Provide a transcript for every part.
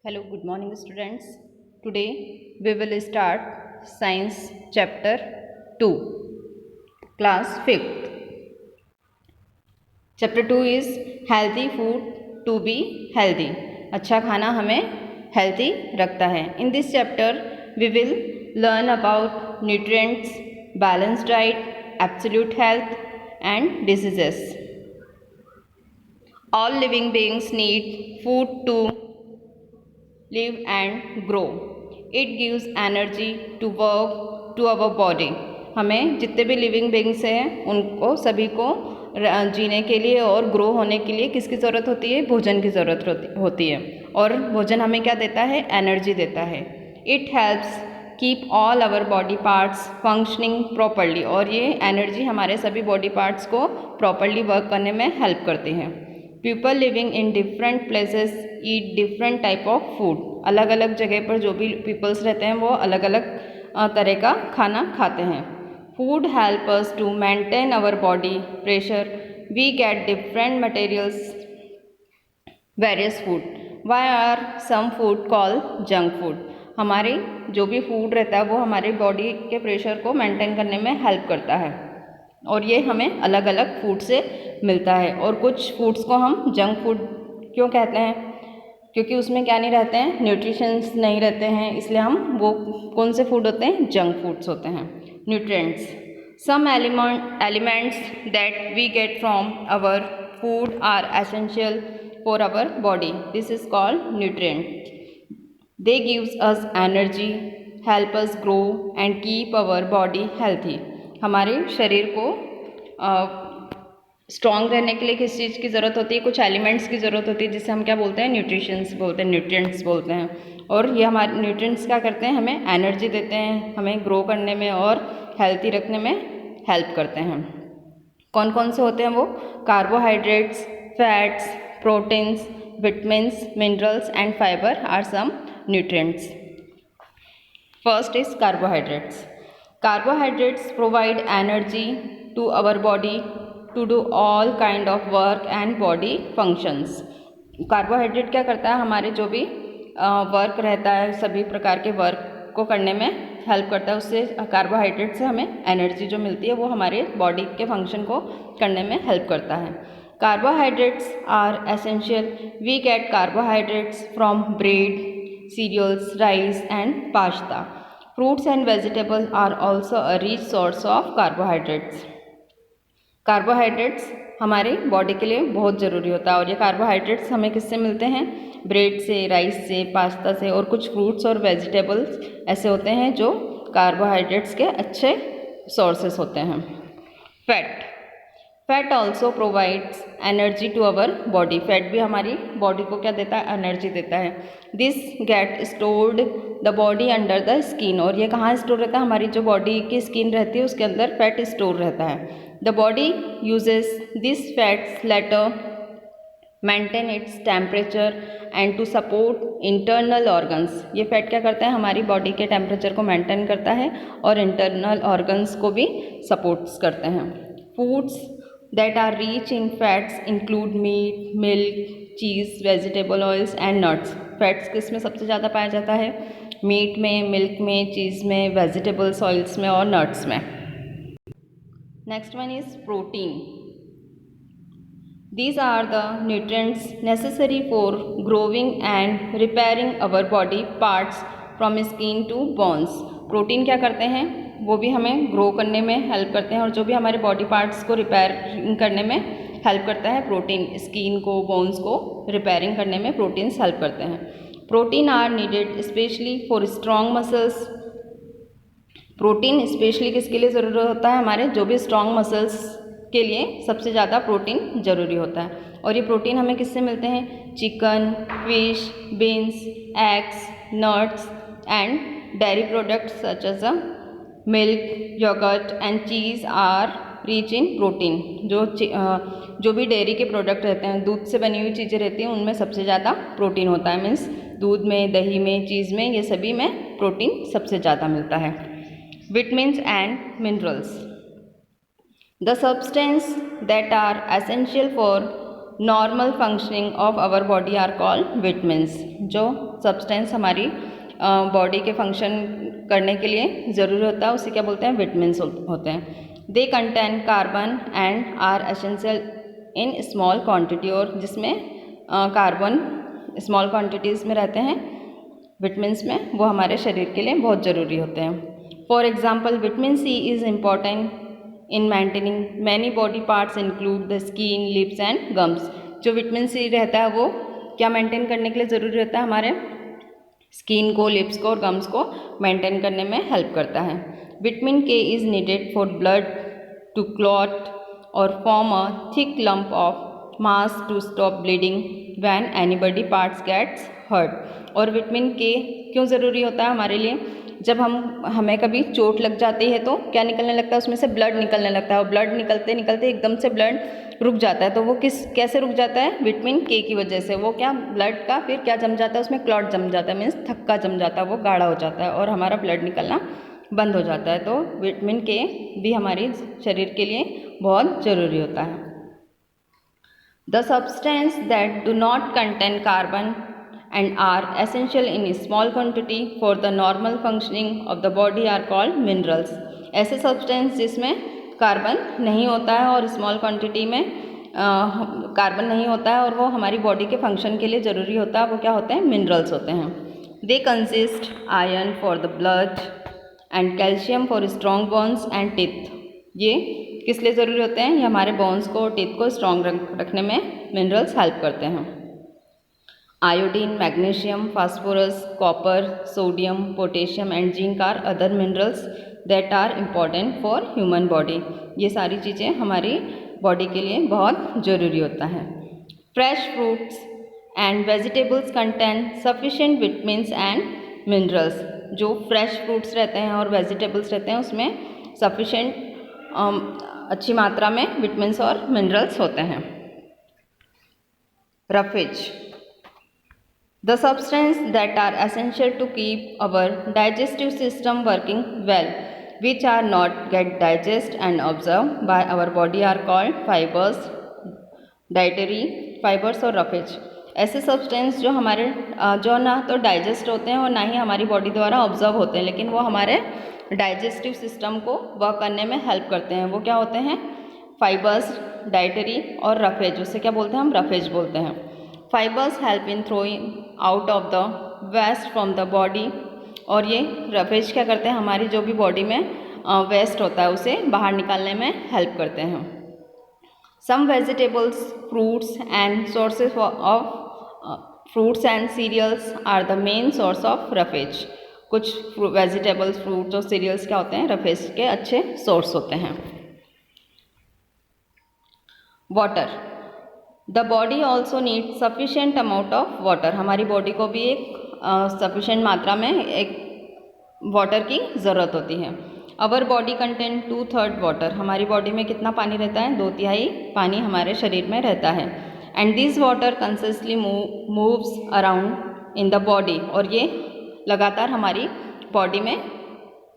Hello, good morning, students. Today we will start Science Chapter 2, Class 5th. Chapter 2 is Healthy Food to be Healthy. अच्छा खाना हमें healthy रखता है. In this chapter, we will learn about nutrients, balanced diet, absolute health, and diseases. All living beings need food to live and grow. It gives energy to work to our body. हमें जितने भी living beings हैं उनको सभी को जीने के लिए और ग्रो होने के लिए किसकी ज़रूरत होती है? भोजन की ज़रूरत होती है. और भोजन हमें क्या देता है? एनर्जी देता है. It helps keep all our body parts functioning properly. और ये एनर्जी हमारे सभी बॉडी पार्ट्स को प्रॉपरली वर्क करने में हेल्प करती है. People living in different places eat different type of food. अलग अलग जगह पर जो भी पीपल्स रहते हैं वो अलग अलग तरह का खाना खाते हैं. Food help us to maintain our body pressure. We get different materials various food. Why are some food call junk food. हमारे जो भी फूड रहता है वो हमारे बॉडी के प्रेशर को मेंटेन करने में हेल्प करता है और ये हमें अलग अलग फूड से मिलता है. और कुछ फूड्स को हम जंक फूड क्यों कहते हैं? क्योंकि उसमें क्या नहीं रहते हैं? न्यूट्रिशंस नहीं रहते हैं, इसलिए हम वो कौन से फूड होते हैं? जंक फूड्स होते हैं. Nutrients. Some elements that we get from our food are essential for our body. This is called nutrient. They gives us energy, help us grow and keep our body healthy. हमारे शरीर को strong रहने के लिए किस चीज़ की ज़रूरत होती है? कुछ एलिमेंट्स की ज़रूरत होती है जिसे हम क्या बोलते हैं? न्यूट्रिशंस बोलते हैं, न्यूट्रिएंट्स बोलते हैं. और ये हमारे न्यूट्रिएंट्स क्या करते हैं? हमें एनर्जी देते हैं, हमें ग्रो करने में और हेल्थी रखने में हेल्प करते हैं. कौन कौन से होते हैं वो? Carbohydrates, fats, proteins, vitamins, minerals and fibre are some nutrients. First is carbohydrates. Carbohydrates provide energy to our body to do all kind of work and body functions. Carbohydrate क्या करता है? हमारे जो भी वर्क रहता है सभी प्रकार के वर्क को करने में हेल्प करता है. उससे कार्बोहाइड्रेट से हमें एनर्जी जो मिलती है वो हमारे बॉडी के फंक्शन को करने में हेल्प करता है. Carbohydrates are essential. We get carbohydrates from bread, cereals, rice and pasta. Fruits and vegetables are also a rich source of carbohydrates. Carbohydrates हमारे बॉडी के लिए बहुत ज़रूरी होता है और ये कार्बोहाइड्रेट्स हमें किससे मिलते हैं? ब्रेड से, राइस से, पास्ता से. और कुछ फ्रूट्स और वेजिटेबल्स ऐसे होते हैं जो कार्बोहाइड्रेट्स के अच्छे सोर्सेस होते हैं. Fat. Fat also provides energy to our body. Fat भी हमारी बॉडी को क्या देता है? एनर्जी देता है. This get stored the body under the skin. और ये कहाँ स्टोर रहता है? हमारी जो बॉडी की स्किन रहती है उसके अंदर फैट स्टोर रहता है. The body uses this fats later maintain its temperature and to support internal organs. ये फैट क्या करता है? हमारी बॉडी के टेम्परेचर को मेंटेन करता है और इंटरनल ऑर्गन्स को भी सपोर्ट्स करते हैं. Foods that are rich in fats include meat, milk, cheese, vegetable oils and nuts. Fats किस में सबसे ज़्यादा पाया जाता है? मीट में, मिल्क में, चीज़ में, वेजिटेबल्स ऑयल्स में और नट्स में. Next one is protein. These are the nutrients necessary for growing and repairing our body parts from skin to bones. Protein क्या करते हैं? वो भी हमें ग्रो करने में हेल्प करते हैं और जो भी हमारे बॉडी पार्ट्स को रिपेयरिंग करने में हेल्प करता है प्रोटीन. स्किन को, बोन्स को रिपेयरिंग करने में प्रोटीन्स हेल्प करते हैं. Protein are needed specially for strong muscles. Protein specially किसके लिए ज़रूरी होता है? हमारे जो भी स्ट्रॉन्ग मसल्स के लिए सबसे ज़्यादा प्रोटीन ज़रूरी होता है. और ये प्रोटीन हमें किससे मिलते हैं? Chicken, fish, beans, eggs, nuts and dairy products such as a milk, yogurt and cheese are rich in protein. जो भी डेयरी के प्रोडक्ट रहते हैं, दूध से बनी हुई चीज़ें रहती हैं, उनमें सबसे ज़्यादा प्रोटीन होता है. मीन्स दूध में, दही में, चीज़ में, ये सभी में प्रोटीन सबसे ज़्यादा मिलता है. Vitamins and minerals. The substance that are essential for normal functioning of our body are called vitamins. जो सब्सटेंस हमारी बॉडी के फंक्शन करने के लिए ज़रूरी होता है उसे क्या बोलते हैं, विटामिन्स होते हैं। They contain carbon and are essential in small quantity, और जिसमें कार्बन स्मॉल क्वांटिटीज़ में रहते हैं विटामिन्स में, वो हमारे शरीर के लिए बहुत ज़रूरी होते हैं। For example vitamin C is important in maintaining many body parts include the skin, lips and gums. जो विटामिन सी रहता है वो क्या मेंटेन करने के लिए ज़रूरी रहता है, हमारे स्किन को, लिप्स को और गम्स को मेंटेन करने में हेल्प करता है। Vitamin K is needed for blood to clot और form a thick lump of mass to stop bleeding when any body parts gets hurt. और विटामिन के क्यों ज़रूरी होता है हमारे लिए, जब हमें कभी चोट लग जाती है तो क्या निकलने लगता है, उसमें से ब्लड निकलने लगता है, और ब्लड निकलते निकलते एकदम से ब्लड रुक जाता है। तो वो कैसे रुक जाता है, विटामिन के की वजह से। वो क्या, ब्लड का फिर क्या जम जाता है, उसमें क्लॉट जम जाता है, मीन्स थक्का जम जाता है, वो गाढ़ा हो जाता है और हमारा ब्लड निकलना बंद हो जाता है। तो विटामिन के भी हमारी शरीर के लिए बहुत ज़रूरी होता है। The substance that do not contain carbon and are essential in small quantity for the normal functioning of the body are called minerals। ऐसे सब्सटेंस जिसमें कार्बन नहीं होता है और स्मॉल क्वांटिटी में कार्बन नहीं होता है और वो हमारी बॉडी के फंक्शन के लिए ज़रूरी होता है, वो क्या होते हैं, मिनरल्स होते हैं। They consist iron for the blood and calcium for strong bones and teeth. ये किस लिए ज़रूरी होते हैं, ये हमारे बोन्स को, टीथ को स्ट्रॉन्ग रखने में मिनरल्स हेल्प करते हैं। Iodine, magnesium, phosphorus, copper, sodium, potassium and zinc are other minerals that are important for human body. ये सारी चीज़ें हमारी बॉडी के लिए बहुत ज़रूरी होता है। Fresh fruits and vegetables contain sufficient vitamins and minerals. जो फ्रेश फ्रूट्स रहते हैं और वेजिटेबल्स रहते हैं उसमें सफिशिएंट अच्छी मात्रा में विटामिन्स और मिनरल्स होते हैं। Roughage, the substance that are essential to keep our digestive system working well, which are not get digested and absorbed by our body are called fibers, dietary fibers और roughage। ऐसे substance जो हमारे जो ना तो digest होते हैं और ना ही हमारी बॉडी द्वारा ऑब्जर्व होते हैं, लेकिन वो हमारे डाइजेस्टिव सिस्टम को वर्क करने में हेल्प करते हैं, वो क्या होते हैं, फाइबर्स, डाइटरी और रफेज। उससे क्या बोलते हैं, हम रफेज बोलते हैं। Fibres help in throwing out of the waste from the body, और ये रफेज क्या करते हैं, हमारी जो भी बॉडी में वेस्ट होता है उसे बाहर निकालने में हेल्प करते हैं। Some vegetables, fruits and sources of fruits and cereals are the main source of roughage. कुछ वेजिटेबल्स, फ्रूट्स और सीरियल्स क्या होते हैं, रफेज के अच्छे सोर्स होते हैं। Water, the body also need sufficient amount of water. हमारी बॉडी को भी एक सफिशेंट मात्रा में एक वाटर की ज़रूरत होती है। Our body contain 2/3 water. हमारी बॉडी में कितना पानी रहता है, 2/3 पानी हमारे शरीर में रहता है। And this water consistently moves around in the body, और ये लगातार हमारी बॉडी में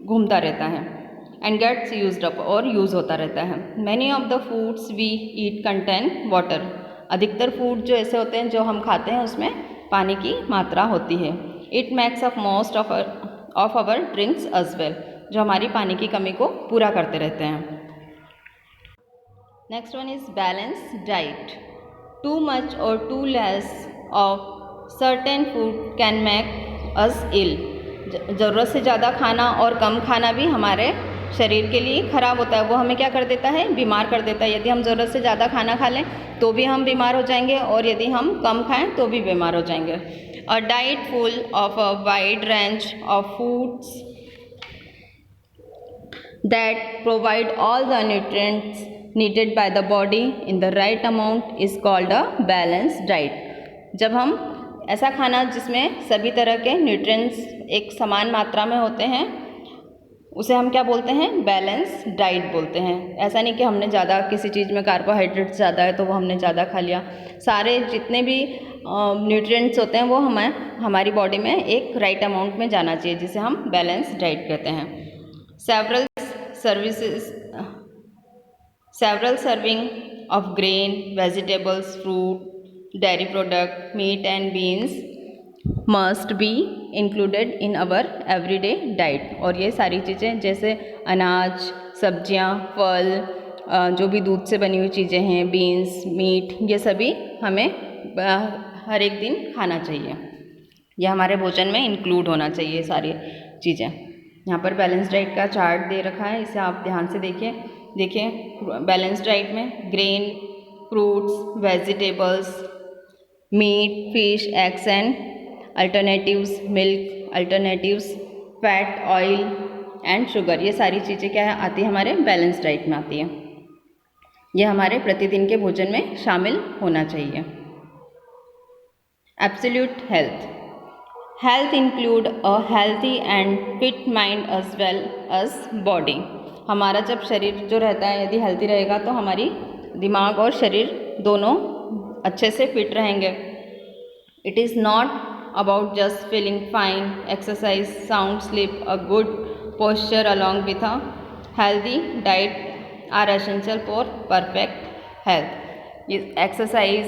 घूमता रहता है। एंड गेट्स यूज्ड अप, और यूज़ होता रहता है। Many of the foods we eat contain water. अधिकतर फूड जो ऐसे होते हैं जो हम खाते हैं उसमें पानी की मात्रा होती है। It makes up most of our drinks as well, जो हमारी पानी की कमी को पूरा करते रहते हैं। Next one is balance diet. Too much और too less of certain food can make us ill. ज़रूरत से ज़्यादा खाना और कम खाना भी हमारे शरीर के लिए ख़राब होता है, वो हमें क्या कर देता है, बीमार कर देता है। यदि हम ज़रूरत से ज़्यादा खाना खा लें तो भी हम बीमार हो जाएंगे, और यदि हम कम खाएं तो भी बीमार हो जाएंगे। A diet full of a wide range of foods that provide all the nutrients needed by the body in the right amount is called a balanced diet। जब हम ऐसा खाना जिसमें सभी तरह के न्यूट्रिएंट्स एक समान मात्रा में होते हैं उसे हम क्या बोलते हैं, बैलेंस डाइट बोलते हैं। ऐसा नहीं कि हमने ज़्यादा किसी चीज़ में कार्बोहाइड्रेट्स ज़्यादा है तो वो हमने ज़्यादा खा लिया। सारे जितने भी न्यूट्रिएंट्स होते हैं वो हमारी बॉडी में एक राइट अमाउंट में जाना चाहिए, जिसे हम बैलेंस डाइट कहते हैं। Several serving of grain, vegetables, fruit, dairy product, meat and beans must be included in our everyday diet। और ये सारी चीज़ें जैसे अनाज, सब्जियां, फल, जो भी दूध से बनी हुई चीज़ें हैं, बीन्स, मीट, ये सभी हमें हर एक दिन खाना चाहिए। यह हमारे भोजन में इंक्लूड होना चाहिए सारी चीज़ें। यहाँ पर बैलेंस डाइट का चार्ट दे रखा है, इसे आप ध्यान से देखिए बैलेंस डाइट में grain, fruits, vegetables, meat, fish, eggs and alternatives, milk alternatives, fat, oil and sugar, ये सारी चीज़ें क्या है आती है हमारे बैलेंस डाइट में आती है। यह हमारे प्रतिदिन के भोजन में शामिल होना चाहिए। Absolute health. Health include a healthy and fit mind as well as body. हमारा जब शरीर जो रहता है यदि हेल्थी रहेगा तो हमारी दिमाग और शरीर दोनों अच्छे से फिट रहेंगे। It is not about just feeling fine, exercise, sound sleep, a good posture along with a healthy diet are essential for perfect health. ये एक्सरसाइज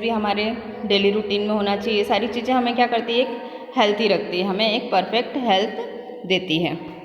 भी हमारे डेली रूटीन में होना चाहिए। ये सारी चीज़ें हमें क्या करती है, एक हेल्थी रखती है, हमें एक परफेक्ट हेल्थ देती है।